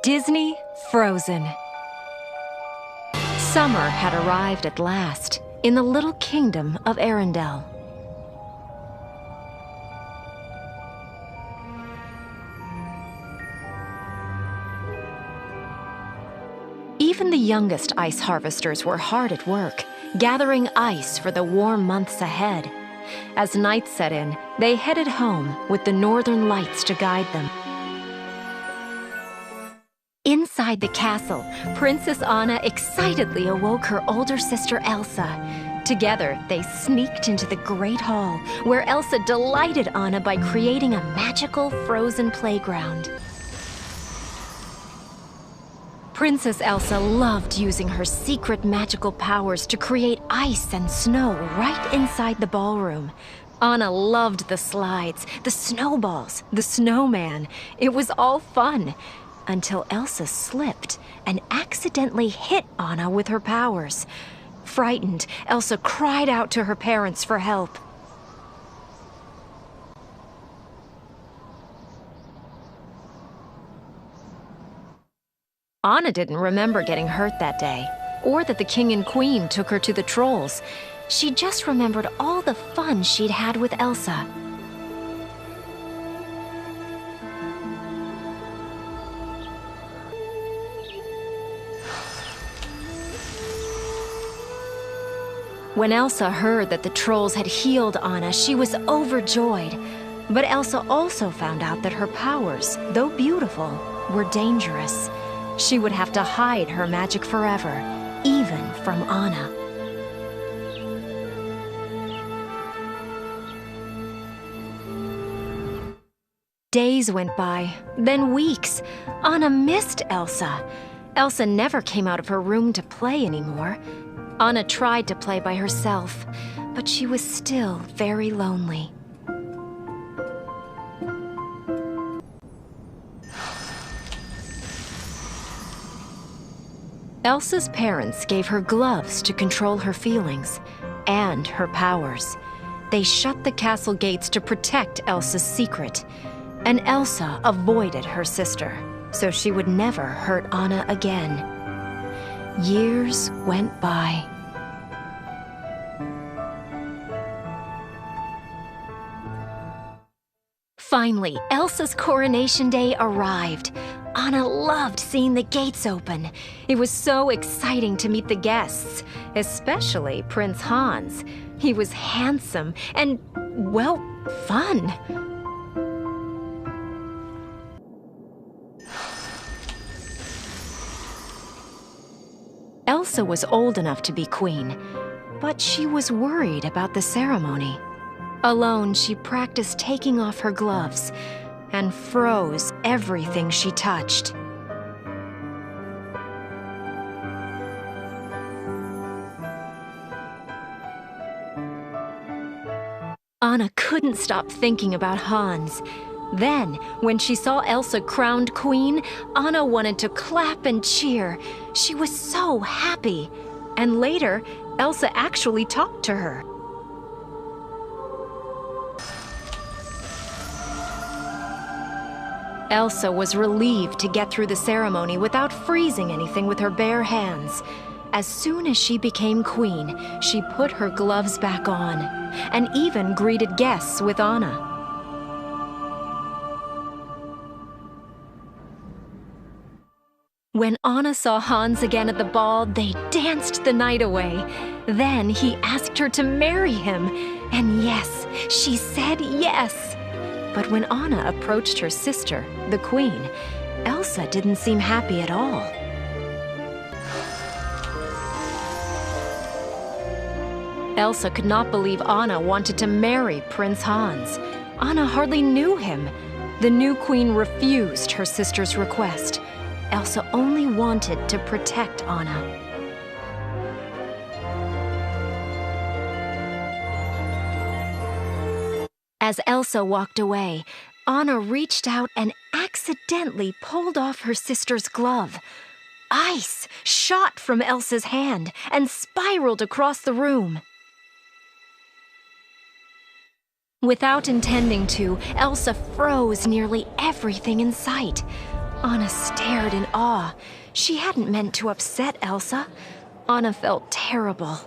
Disney Frozen. Summer had arrived at last in the little kingdom of Arendelle. Even the youngest ice harvesters were hard at work, gathering ice for the warm months ahead. As night set in, they headed home with the northern lights to guide them. Inside the castle, Princess Anna excitedly awoke her older sister Elsa. Together, they sneaked into the Great Hall, where Elsa delighted Anna by creating a magical frozen playground. Princess Elsa loved using her secret magical powers to create ice and snow right inside the ballroom. Anna loved the slides, the snowballs, the snowman. It was all fun. Until Elsa slipped and accidentally hit Anna with her powers. Frightened, Elsa cried out to her parents for help. Anna didn't remember getting hurt that day, or that the king and queen took her to the trolls. She just remembered all the fun she'd had with Elsa. When Elsa heard that the trolls had healed Anna, she was overjoyed. But Elsa also found out that her powers, though beautiful, were dangerous. She would have to hide her magic forever, even from Anna. Days went by, then weeks. Anna missed Elsa. Elsa never came out of her room to play anymore. Anna tried to play by herself, but she was still very lonely. Elsa's parents gave her gloves to control her feelings and her powers. They shut the castle gates to protect Elsa's secret, and Elsa avoided her sister, so she would never hurt Anna again. Years went by. Finally, Elsa's coronation day arrived. Anna loved seeing the gates open. It was so exciting to meet the guests, especially Prince Hans. He was handsome and, well, fun. Elsa was old enough to be queen, but she was worried about the ceremony. Alone, she practiced taking off her gloves and froze everything she touched. Anna couldn't stop thinking about Hans. Then, when she saw Elsa crowned queen, Anna wanted to clap and cheer. She was so happy. And later, Elsa actually talked to her. Elsa was relieved to get through the ceremony without freezing anything with her bare hands. As soon as she became queen, she put her gloves back on, and even greeted guests with Anna. When Anna saw Hans again at the ball, they danced the night away. Then he asked her to marry him, and yes, she said yes. But when Anna approached her sister, the queen, Elsa didn't seem happy at all. Elsa could not believe Anna wanted to marry Prince Hans. Anna hardly knew him. The new queen refused her sister's request. Elsa only wanted to protect Anna. As Elsa walked away, Anna reached out and accidentally pulled off her sister's glove. Ice shot from Elsa's hand and spiraled across the room. Without intending to, Elsa froze nearly everything in sight. Anna stared in awe. She hadn't meant to upset Elsa. Anna felt terrible.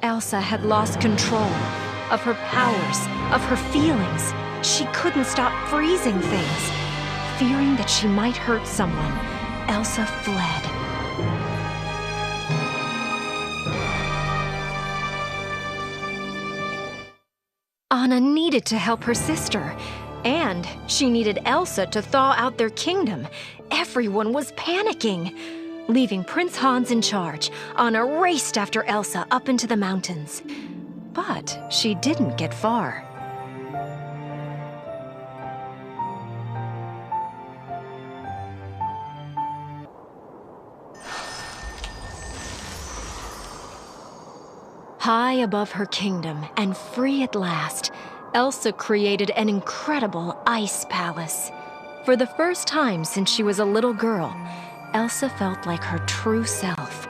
Elsa had lost control of her powers, of her feelings. She couldn't stop freezing things. Fearing that she might hurt someone, Elsa fled. Anna needed to help her sister, and she needed Elsa to thaw out their kingdom. Everyone was panicking. Leaving Prince Hans in charge, Anna raced after Elsa up into the mountains. But she didn't get far. High above her kingdom and free at last, Elsa created an incredible ice palace. For the first time since she was a little girl, Elsa felt like her true self.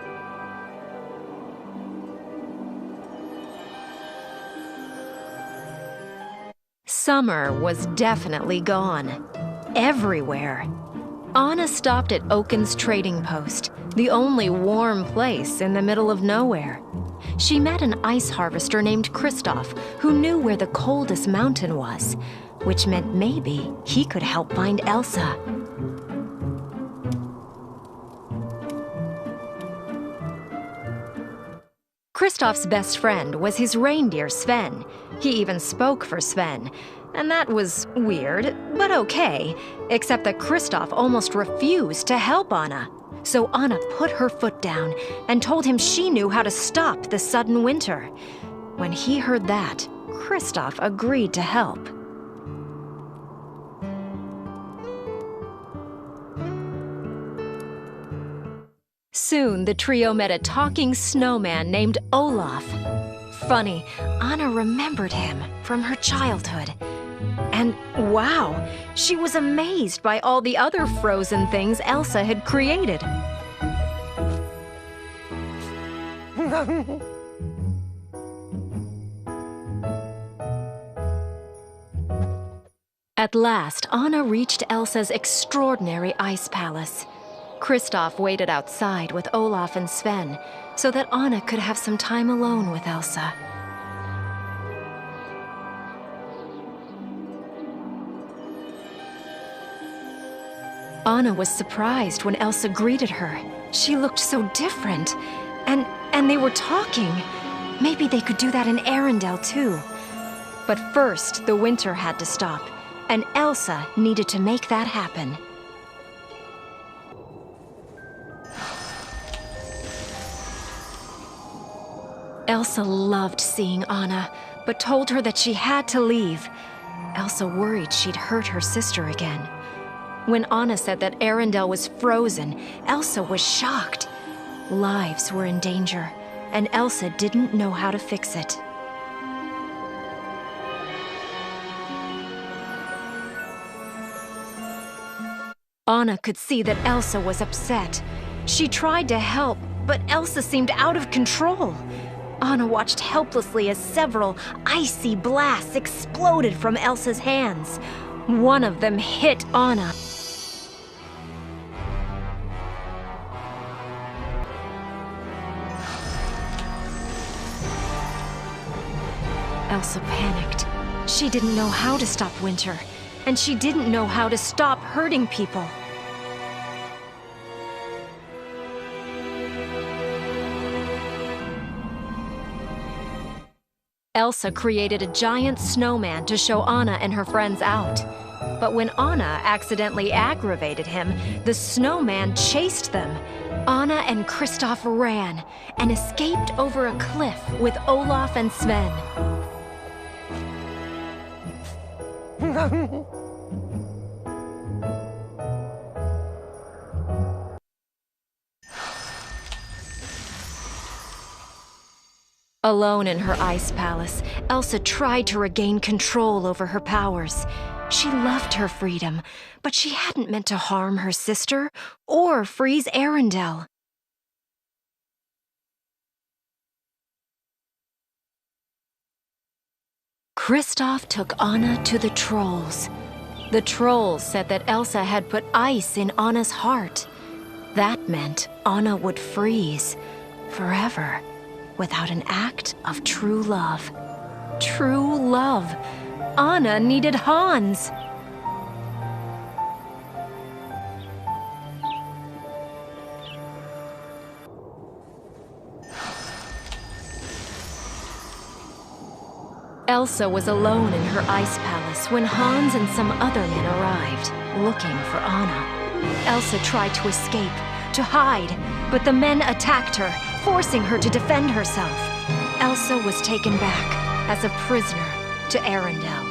Summer was definitely gone. Everywhere. Anna stopped at Oaken's trading post, the only warm place in the middle of nowhere. She met an ice harvester named Kristoff, who knew where the coldest mountain was, which meant maybe he could help find Elsa. Kristoff's best friend was his reindeer Sven. He even spoke for Sven, and that was weird, but okay, except that Kristoff almost refused to help Anna. So Anna put her foot down and told him she knew how to stop the sudden winter. When he heard that, Kristoff agreed to help. Soon, the trio met a talking snowman named Olaf. Funny, Anna remembered him from her childhood. And wow, she was amazed by all the other frozen things Elsa had created. At last, Anna reached Elsa's extraordinary ice palace. Kristoff waited outside with Olaf and Sven so that Anna could have some time alone with Elsa. Anna was surprised when Elsa greeted her. She looked so different. And they were talking. Maybe they could do that in Arendelle too. But first, the winter had to stop, and Elsa needed to make that happen. Elsa loved seeing Anna, but told her that she had to leave. Elsa worried she'd hurt her sister again. When Anna said that Arendelle was frozen, Elsa was shocked. Lives were in danger, and Elsa didn't know how to fix it. Anna could see that Elsa was upset. She tried to help, but Elsa seemed out of control. Anna watched helplessly as several icy blasts exploded from Elsa's hands. One of them hit Anna. Elsa panicked. She didn't know how to stop winter, and she didn't know how to stop hurting people. Elsa created a giant snowman to show Anna and her friends out. But when Anna accidentally aggravated him, the snowman chased them. Anna and Kristoff ran and escaped over a cliff with Olaf and Sven. Alone in her ice palace, Elsa tried to regain control over her powers. She loved her freedom, but she hadn't meant to harm her sister or freeze Arendelle. Kristoff took Anna to the trolls. The trolls said that Elsa had put ice in Anna's heart. That meant Anna would freeze forever without an act of true love. True love. Anna needed Hans. Elsa was alone in her ice palace when Hans and some other men arrived, looking for Anna. Elsa tried to escape, to hide, but the men attacked her, forcing her to defend herself. Elsa was taken back as a prisoner to Arendelle.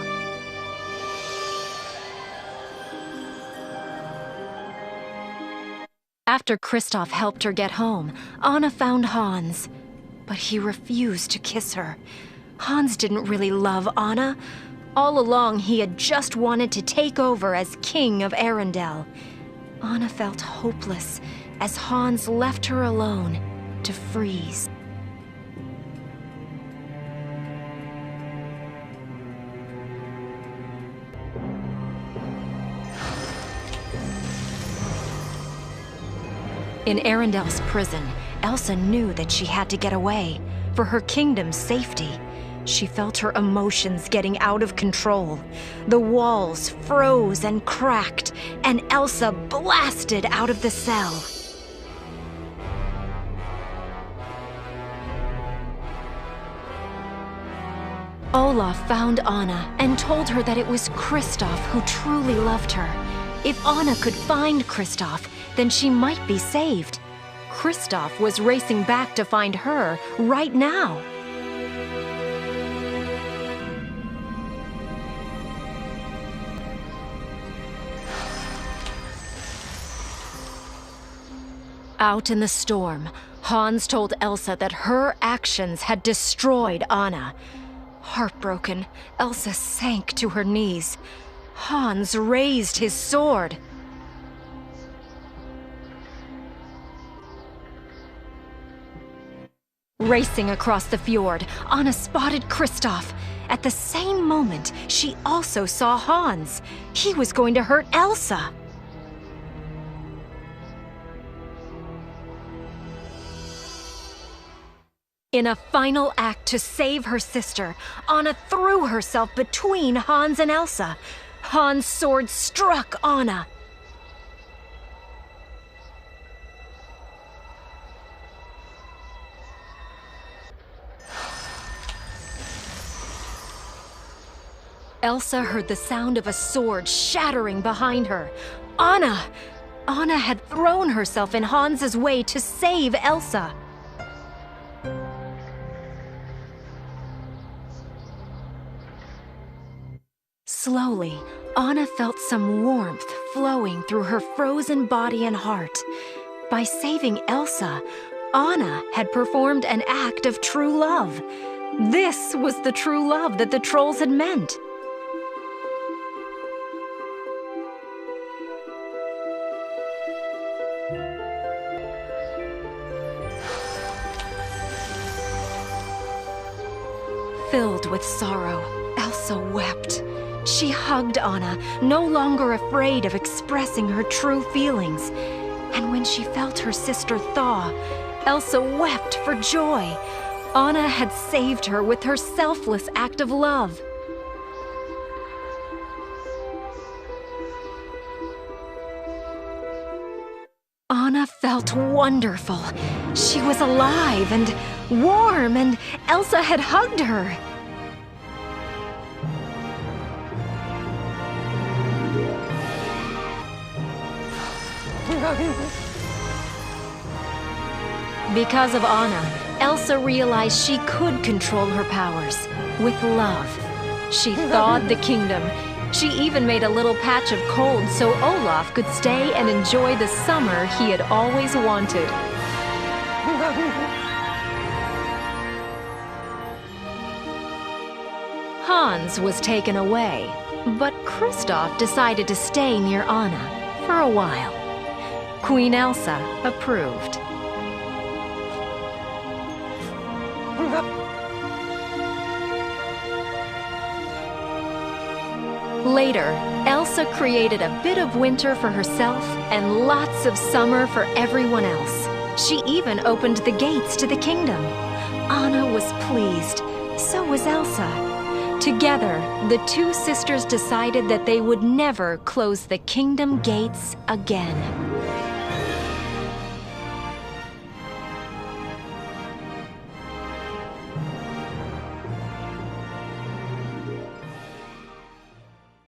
After Kristoff helped her get home, Anna found Hans, but he refused to kiss her. Hans didn't really love Anna. All along, he had just wanted to take over as king of Arendelle. Anna felt hopeless as Hans left her alone to freeze. In Arendelle's prison, Elsa knew that she had to get away for her kingdom's safety. She felt her emotions getting out of control. The walls froze and cracked, and Elsa blasted out of the cell. Olaf found Anna and told her that it was Kristoff who truly loved her. If Anna could find Kristoff, then she might be saved. Kristoff was racing back to find her right now. Out in the storm, Hans told Elsa that her actions had destroyed Anna. Heartbroken, Elsa sank to her knees. Hans raised his sword. Racing across the fjord, Anna spotted Kristoff. At the same moment, she also saw Hans. He was going to hurt Elsa. In a final act to save her sister, Anna threw herself between Hans and Elsa. Hans' sword struck Anna. Elsa heard the sound of a sword shattering behind her. Anna! Anna had thrown herself in Hans's way to save Elsa. Slowly, Anna felt some warmth flowing through her frozen body and heart. By saving Elsa, Anna had performed an act of true love. This was the true love that the trolls had meant. Filled with sorrow, Elsa wept. She hugged Anna, no longer afraid of expressing her true feelings. And when she felt her sister thaw, Elsa wept for joy. Anna had saved her with her selfless act of love. Anna felt wonderful. She was alive and warm, and Elsa had hugged her. Because of Anna, Elsa realized she could control her powers with love. She thawed the kingdom. She even made a little patch of cold so Olaf could stay and enjoy the summer he had always wanted. Hans was taken away, but Kristoff decided to stay near Anna for a while. Queen Elsa approved. Later, Elsa created a bit of winter for herself and lots of summer for everyone else. She even opened the gates to the kingdom. Anna was pleased. So was Elsa. Together, the two sisters decided that they would never close the kingdom gates again.